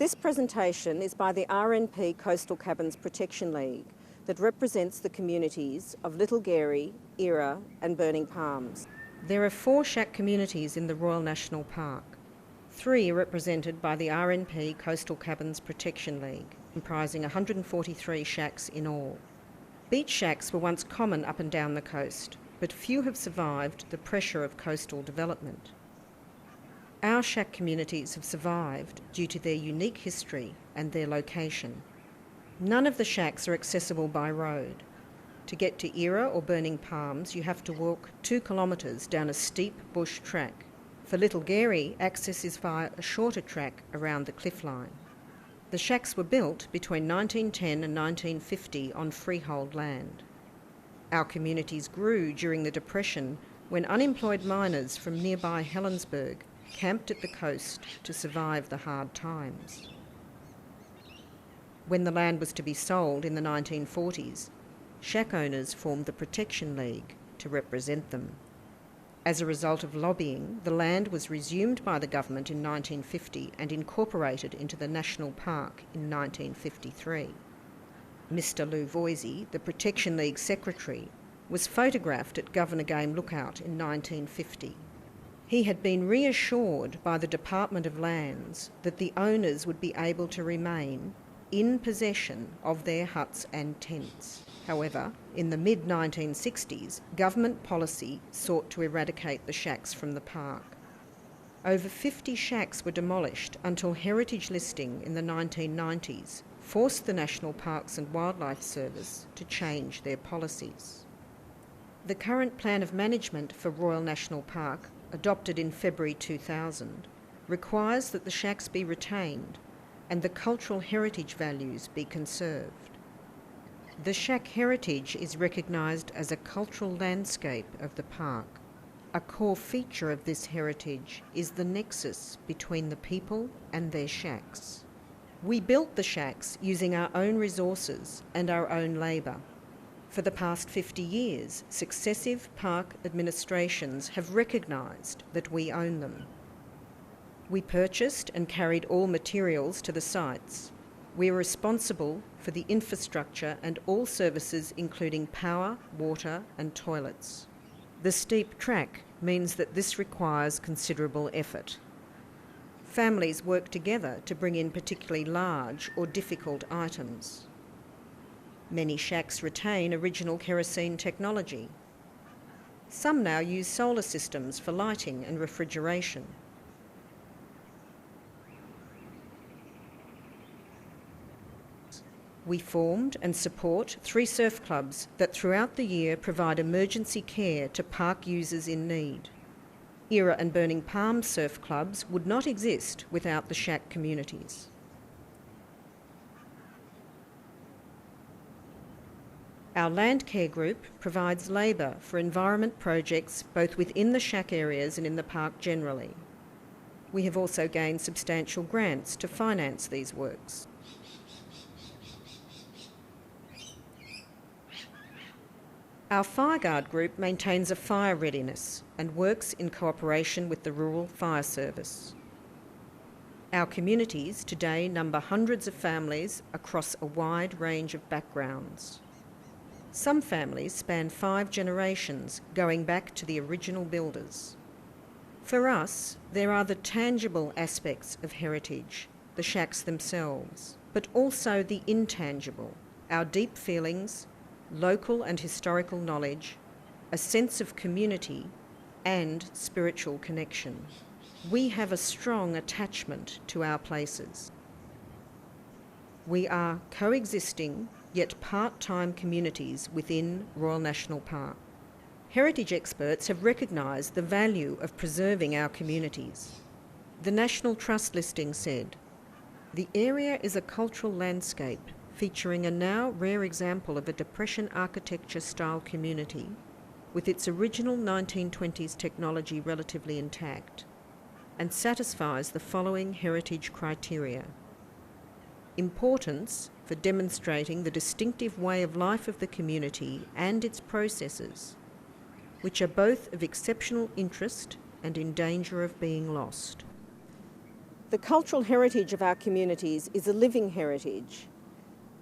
This presentation is by the RNP Coastal Cabins Protection League that represents the communities of Little Garie, Era and Burning Palms. There are 4 shack communities in the Royal National Park. 3 are represented by the RNP Coastal Cabins Protection League, comprising 143 shacks in all. Beach shacks were once common up and down the coast, but few have survived the pressure of coastal development. Our shack communities have survived due to their unique history and their location. None of the shacks are accessible by road. To get to Era or Burning Palms, you have to walk 2 kilometres down a steep bush track. For Little Garie, access is via a shorter track around the cliff line. The shacks were built between 1910 and 1950 on freehold land. Our communities grew during the Depression when unemployed miners from nearby Helensburgh camped at the coast to survive the hard times. When the land was to be sold in the 1940s, shack owners formed the Protection League to represent them. As a result of lobbying, the land was resumed by the government in 1950 and incorporated into the National Park in 1953. Mr. Lou Voisey, the Protection League secretary, was photographed at Governor Game Lookout in 1950. He had been reassured by the Department of Lands that the owners would be able to remain in possession of their huts and tents. However, in the mid-1960s, government policy sought to eradicate the shacks from the park. Over 50 shacks were demolished until heritage listing in the 1990s forced the National Parks and Wildlife Service to change their policies. The current plan of management for Royal National Park, adopted in February 2000, requires that the shacks be retained and the cultural heritage values be conserved. The shack heritage is recognised as a cultural landscape of the park. A core feature of this heritage is the nexus between the people and their shacks. We built the shacks using our own resources and our own labour. For the past 50 years, successive park administrations have recognised that we own them. We purchased and carried all materials to the sites. We are responsible for the infrastructure and all services including power, water and toilets. The steep track means that this requires considerable effort. Families work together to bring in particularly large or difficult items. Many shacks retain original kerosene technology. Some now use solar systems for lighting and refrigeration. We formed and support 3 surf clubs that throughout the year provide emergency care to park users in need. Era and Burning Palms surf clubs would not exist without the shack communities. Our land care group provides labour for environment projects both within the shack areas and in the park generally. We have also gained substantial grants to finance these works. Our Fireguard group maintains a fire readiness and works in cooperation with the Rural Fire Service. Our communities today number hundreds of families across a wide range of backgrounds. Some families span 5 generations, going back to the original builders. For us, there are the tangible aspects of heritage, the shacks themselves, but also the intangible, our deep feelings, local and historical knowledge, a sense of community and spiritual connection. We have a strong attachment to our places. We are coexisting yet part-time communities within Royal National Park. Heritage experts have recognised the value of preserving our communities. The National Trust listing said, "The area is a cultural landscape featuring a now rare example of a Depression architecture-style community with its original 1920s technology relatively intact and satisfies the following heritage criteria. Importance for demonstrating the distinctive way of life of the community and its processes, which are both of exceptional interest and in danger of being lost. The cultural heritage of our communities is a living heritage.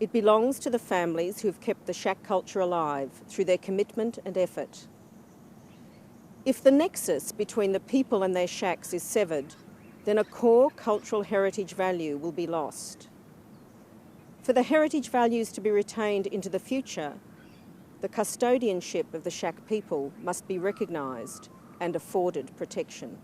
It belongs to the families who have kept the shack culture alive through their commitment and effort. If the nexus between the people and their shacks is severed, then a core cultural heritage value will be lost. For the heritage values to be retained into the future, the custodianship of the shack people must be recognised and afforded protection.